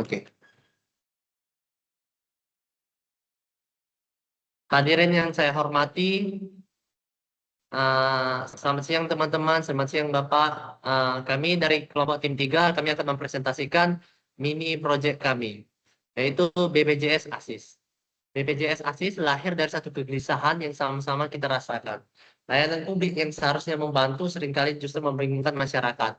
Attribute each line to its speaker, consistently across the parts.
Speaker 1: Oke. Hadirin yang saya hormati, selamat siang teman-teman, selamat siang Bapak. Kami dari kelompok tim 3, kami akan mempresentasikan mini project kami, yaitu BPJS ASIS. BPJS ASIS lahir dari satu kegelisahan yang sama-sama kita rasakan. Layanan publik yang seharusnya membantu seringkali justru membingungkan masyarakat.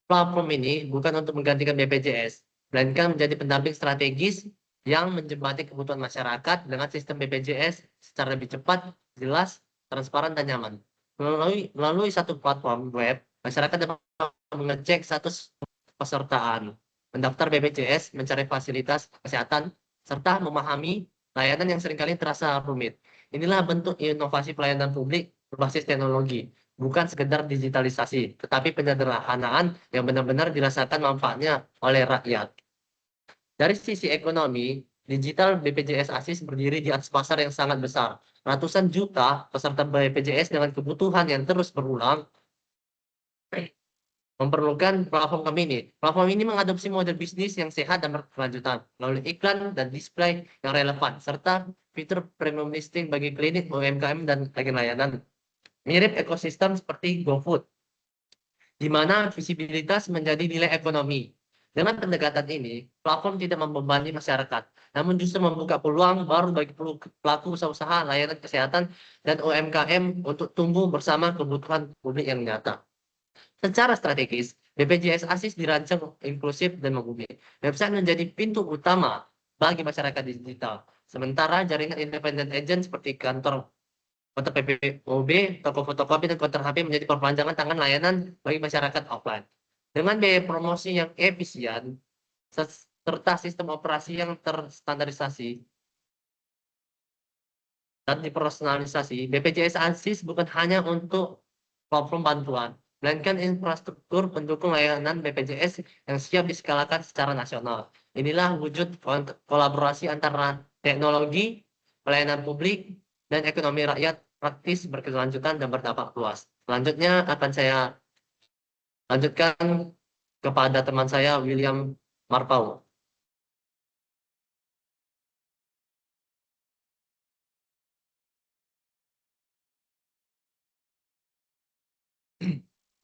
Speaker 1: Platform ini bukan untuk menggantikan BPJS, melainkan menjadi pendamping strategis yang menjembatani kebutuhan masyarakat dengan sistem BPJS secara lebih cepat, jelas, transparan, dan nyaman. Melalui satu platform web, masyarakat dapat mengecek status pesertaan, mendaftar BPJS, mencari fasilitas kesehatan, serta memahami layanan yang seringkali terasa rumit. Inilah bentuk inovasi pelayanan publik berbasis teknologi, bukan sekedar digitalisasi, tetapi penyederhanaan yang benar-benar dirasakan manfaatnya oleh rakyat. Dari sisi ekonomi, digital BPJS ASIS berdiri di atas pasar yang sangat besar. Ratusan juta peserta BPJS dengan kebutuhan yang terus berulang memerlukan platform kami ini. Platform ini mengadopsi model bisnis yang sehat dan berkelanjutan melalui iklan dan display yang relevan, serta fitur premium listing bagi klinik, UMKM, dan agen layanan. Mirip ekosistem seperti GoFood, di mana visibilitas menjadi nilai ekonomi. Dengan pendekatan ini, platform tidak membebani masyarakat, namun justru membuka peluang baru bagi pelaku usaha layanan kesehatan dan UMKM untuk tumbuh bersama kebutuhan publik yang nyata. Secara strategis, BPJS ASIS dirancang inklusif dan menghubungi. Website menjadi pintu utama bagi masyarakat digital. Sementara jaringan independent agent seperti kantor konter PPOB, toko fotokopi, dan konter HP menjadi perpanjangan tangan layanan bagi masyarakat offline. Dengan biaya promosi yang efisien, serta sistem operasi yang terstandarisasi dan dipersonalisasi, BPJS ASIS bukan hanya untuk platform bantuan, melainkan infrastruktur pendukung layanan BPJS yang siap diskalakan secara nasional. Inilah wujud kolaborasi antara teknologi, pelayanan publik, dan ekonomi rakyat praktis, berkelanjutan, dan berdampak luas. Selanjutnya akan saya lanjutkan kepada teman saya, William Marpau.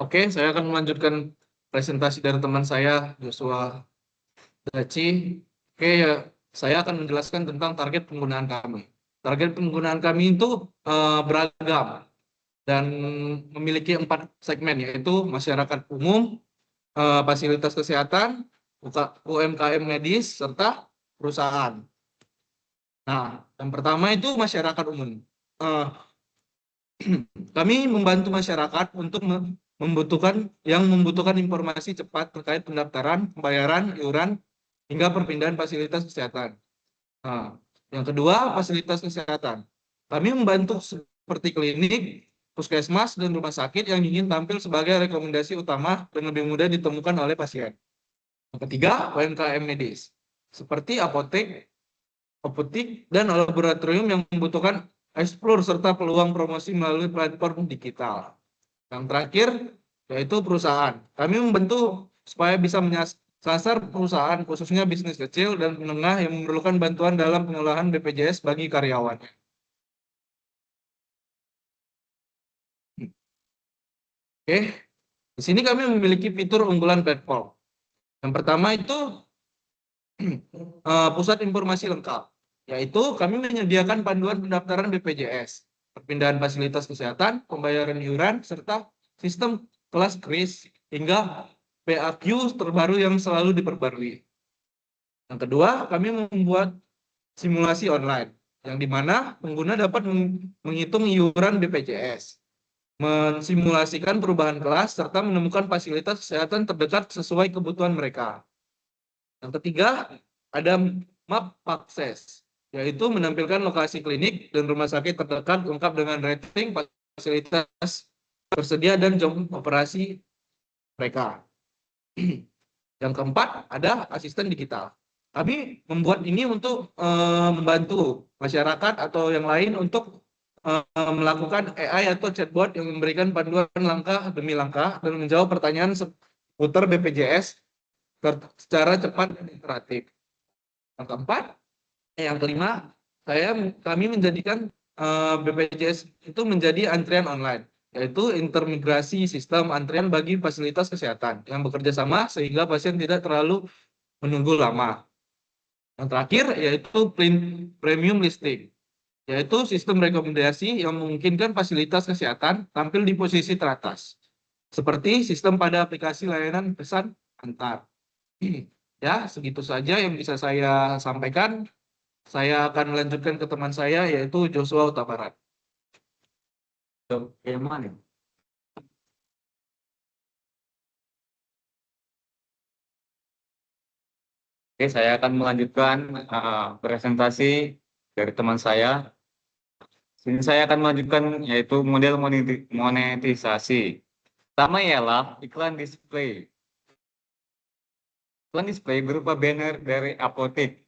Speaker 2: Oke, saya akan melanjutkan presentasi dari teman saya, Joshua Daci. Oke, ya, saya akan menjelaskan tentang target penggunaan kami. Target penggunaan kami itu beragam dan memiliki 4 segmen, yaitu masyarakat umum, fasilitas kesehatan, UMKM medis, serta perusahaan. Nah, yang pertama itu masyarakat umum. Eh, Kami membantu masyarakat untuk membutuhkan informasi cepat terkait pendaftaran, pembayaran, iuran, hingga perpindahan fasilitas kesehatan. Nah, yang kedua, fasilitas kesehatan. Kami membantu seperti klinik, puskesmas, dan rumah sakit yang ingin tampil sebagai rekomendasi utama dan lebih mudah ditemukan oleh pasien. Yang ketiga, UMKM medis, seperti apotek, dan laboratorium yang membutuhkan explore serta peluang promosi melalui platform digital. Yang terakhir, yaitu perusahaan. Kami membantu supaya bisa menyasar perusahaan, khususnya bisnis kecil dan menengah yang memerlukan bantuan dalam pengolahan BPJS bagi karyawannya. Oke, di sini kami memiliki fitur unggulan platform. Yang pertama itu pusat informasi lengkap, yaitu kami menyediakan panduan pendaftaran BPJS, perpindahan fasilitas kesehatan, pembayaran iuran, serta sistem kelas kris hingga PAQ terbaru yang selalu diperbarui. Yang kedua, kami membuat simulasi online, yang dimana pengguna dapat menghitung iuran BPJS, mensimulasikan perubahan kelas, serta menemukan fasilitas kesehatan terdekat sesuai kebutuhan mereka. Yang ketiga, ada map akses, yaitu menampilkan lokasi klinik dan rumah sakit terdekat lengkap dengan rating, fasilitas tersedia, dan jam operasi mereka. Yang keempat, ada asisten digital. Kami membuat ini untuk membantu masyarakat atau yang lain untuk melakukan AI atau chatbot yang memberikan panduan langkah demi langkah dan menjawab pertanyaan seputar BPJS secara cepat dan iteratif. Yang keempat, yang kelima, kami menjadikan BPJS itu menjadi antrian online, yaitu intermigrasi sistem antrian bagi fasilitas kesehatan yang bekerja sama sehingga pasien tidak terlalu menunggu lama. Yang terakhir yaitu premium listing, yaitu sistem rekomendasi yang memungkinkan fasilitas kesehatan tampil di posisi teratas, seperti sistem pada aplikasi layanan pesan antar. Ya, segitu saja yang bisa saya sampaikan. Saya akan melanjutkan ke teman saya, yaitu Joshua Utabarat.
Speaker 3: Gimana? Oke, saya akan melanjutkan presentasi dari teman saya. Sini saya akan melanjutkan yaitu model monetisasi. Pertama ialah iklan display. Iklan display berupa banner dari apotek,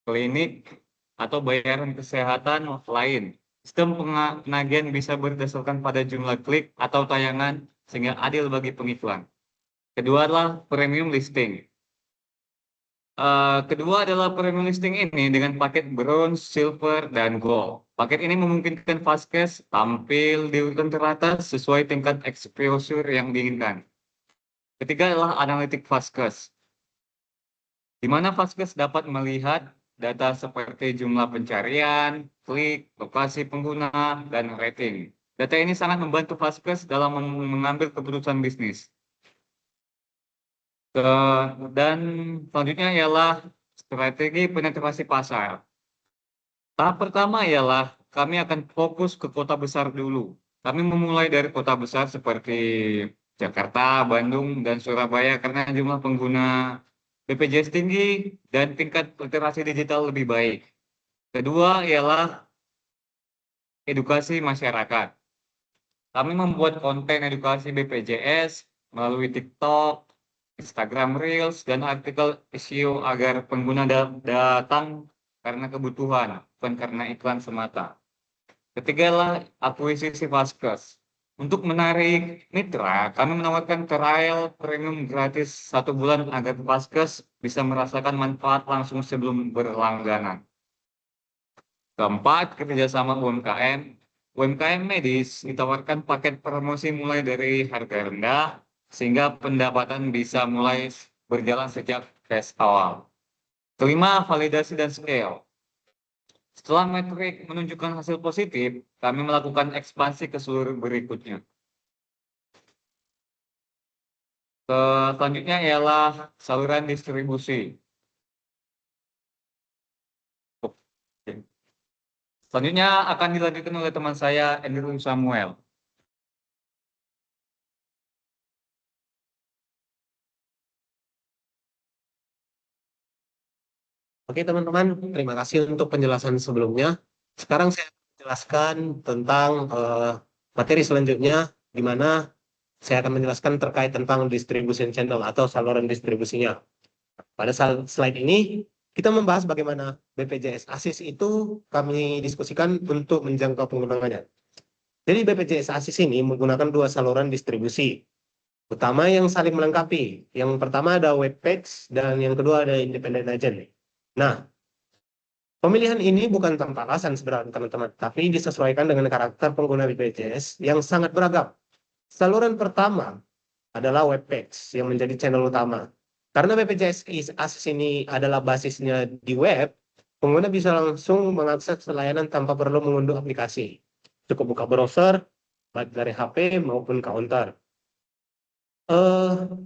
Speaker 3: klinik, atau bayaran kesehatan lain. Sistem penagihan bisa berdasarkan pada jumlah klik atau tayangan sehingga adil bagi pengiklan. Kedua adalah premium listing. Kedua adalah premium listing ini dengan paket bronze, silver, dan gold. Paket ini memungkinkan Fastcash tampil di urutan teratas sesuai tingkat exposure yang diinginkan. Ketiga adalah analitik Fastcash, di mana Fastcash dapat melihat data seperti jumlah pencarian, klik, lokasi pengguna, dan rating. Data ini sangat membantu Fastcash dalam mengambil keputusan bisnis. Dan selanjutnya ialah strategi penetrasi pasar. Tahap pertama ialah kami akan fokus ke kota besar dulu. Kami memulai dari kota besar seperti Jakarta, Bandung, dan Surabaya karena jumlah pengguna BPJS tinggi dan tingkat literasi digital lebih baik. Kedua ialah edukasi masyarakat. Kami membuat konten edukasi BPJS melalui TikTok, Instagram Reels, dan artikel SEO agar pengguna datang karena kebutuhan, bukan karena iklan semata. Ketiga adalah akuisisi Fastcash. Untuk menarik mitra, kami menawarkan trial premium gratis 1 bulan agar Fastcash bisa merasakan manfaat langsung sebelum berlangganan. Keempat, kerjasama UMKM. UMKM medis ditawarkan paket promosi mulai dari harga rendah, sehingga pendapatan bisa mulai berjalan sejak tes awal. Kelima, validasi dan scale. Setelah metrik menunjukkan hasil positif, kami melakukan ekspansi ke seluruh berikutnya. Selanjutnya ialah saluran distribusi. Selanjutnya akan dilanjutkan oleh teman saya, Andrew Samuel.
Speaker 1: Oke teman-teman, terima kasih untuk penjelasan sebelumnya. Sekarang saya akan menjelaskan tentang materi selanjutnya, di mana saya akan menjelaskan terkait tentang distribution channel atau saluran distribusinya. Pada slide ini, kita membahas bagaimana BPJS ASIS itu kami diskusikan untuk menjangkau penggunanya. Jadi BPJS ASIS ini menggunakan 2 saluran distribusi utama yang saling melengkapi. Yang pertama ada web page dan yang kedua ada independent agent. Nah, pemilihan ini bukan tanpa alasan sebenarnya teman-teman, tapi disesuaikan dengan karakter pengguna BPJS yang sangat beragam. Saluran pertama adalah web page yang menjadi channel utama. Karena BPJS ASIS ini adalah basisnya di web, pengguna bisa langsung mengakses layanan tanpa perlu mengunduh aplikasi. Cukup buka browser, baik dari HP maupun counter.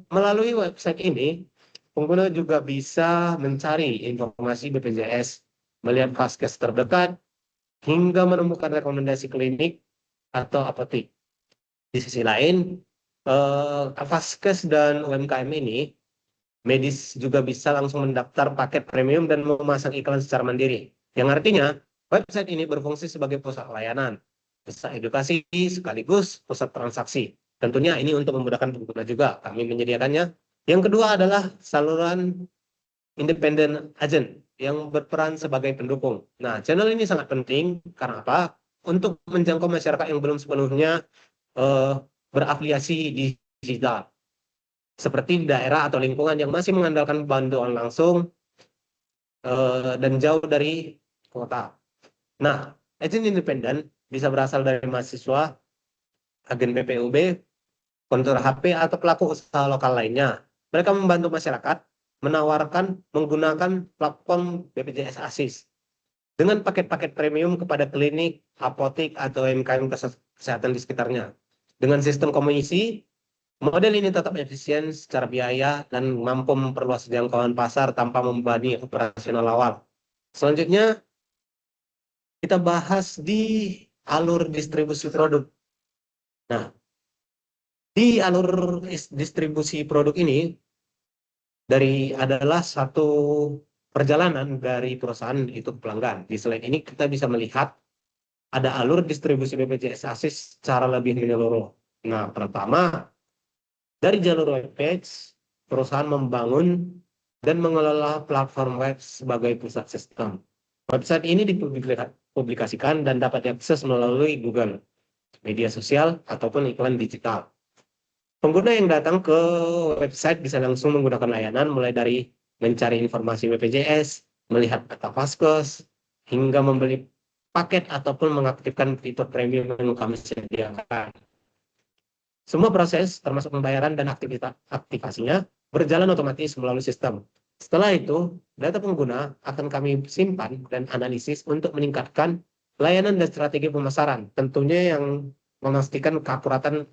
Speaker 1: Melalui website ini, pengguna juga bisa mencari informasi BPJS, melihat Fastcash terdekat, hingga menemukan rekomendasi klinik atau apotek. Di sisi lain, Fastcash dan UMKM ini, medis juga bisa langsung mendaftar paket premium dan memasang iklan secara mandiri. Yang artinya, website ini berfungsi sebagai pusat layanan, pusat edukasi, sekaligus pusat transaksi. Tentunya ini untuk memudahkan pengguna juga, kami menyediakannya. Yang kedua adalah saluran independent agent yang berperan sebagai pendukung. Nah, channel ini sangat penting karena apa? Untuk menjangkau masyarakat yang belum sepenuhnya berafiliasi di digital.
Speaker 4: seperti di daerah atau lingkungan yang masih mengandalkan bantuan langsung dan jauh dari kota. Nah, agen independen bisa berasal dari mahasiswa, agen BPUB, kontur HP, atau pelaku usaha lokal lainnya. Mereka membantu masyarakat menawarkan menggunakan platform BPJS ASIS dengan paket-paket premium kepada klinik, apotek, atau UMKM kesehatan di sekitarnya. Dengan sistem komisi, model ini tetap efisien secara biaya dan mampu memperluas jangkauan pasar tanpa membebani operasional awal. Selanjutnya, kita bahas di alur distribusi produk. Nah, di alur distribusi produk ini adalah satu perjalanan dari perusahaan itu ke pelanggan. Di slide ini kita bisa melihat ada alur distribusi BPJS ASIS secara lebih menyeluruh. Nah, pertama, dari jalur webpage, perusahaan membangun dan mengelola platform web sebagai pusat sistem. Website ini dipublikasikan dan dapat diakses melalui Google, media sosial, ataupun iklan digital. Pengguna yang datang ke website bisa langsung menggunakan layanan mulai dari mencari informasi BPJS, melihat data Vaskes, hingga membeli paket ataupun mengaktifkan fitur premium yang kami sediakan. Semua proses, termasuk pembayaran dan aktivasinya, berjalan otomatis melalui sistem. Setelah itu, data pengguna akan kami simpan dan analisis untuk meningkatkan layanan dan strategi pemasaran, tentunya yang memastikan keakuratan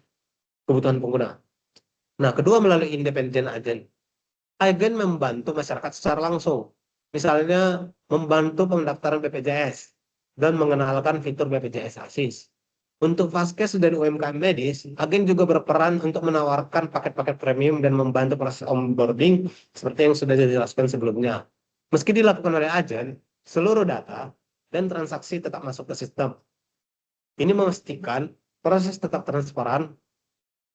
Speaker 4: kebutuhan pengguna. Nah, kedua, melalui independen agen. Agen membantu masyarakat secara langsung. Misalnya, membantu pendaftaran BPJS dan mengenalkan fitur BPJS ASIS. Untuk Vaskes dan UMKM medis, agen juga berperan untuk menawarkan paket-paket premium dan membantu proses onboarding seperti yang sudah dijelaskan sebelumnya. Meski dilakukan oleh agen, seluruh data dan transaksi tetap masuk ke sistem. Ini memastikan proses tetap transparan,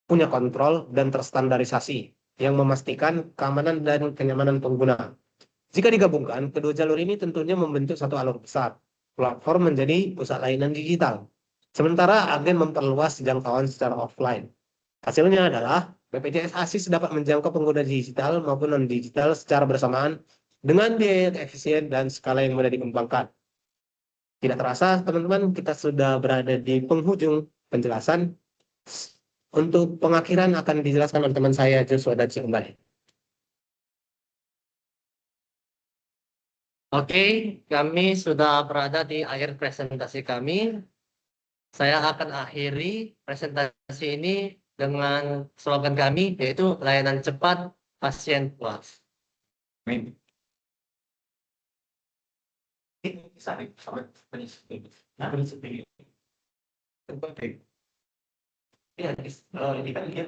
Speaker 4: punya kontrol, dan terstandarisasi, yang memastikan keamanan dan kenyamanan pengguna. Jika digabungkan, kedua jalur ini tentunya membentuk satu alur besar. Platform menjadi pusat layanan digital, sementara agen memperluas jangkauan secara offline. Hasilnya adalah BPJS ASIS dapat menjangkau pengguna digital maupun non-digital secara bersamaan dengan biaya yang efisien dan skala yang mudah dikembangkan. Tidak terasa, teman-teman, kita sudah berada di penghujung penjelasan. Untuk pengakhiran akan dijelaskan oleh teman saya, Joshua Daci kembali.
Speaker 1: Oke, kami sudah berada di akhir presentasi kami. Saya akan akhiri presentasi ini dengan slogan kami, yaitu layanan cepat, pasien puas.
Speaker 3: Amin.
Speaker 4: Ya, ini kan dia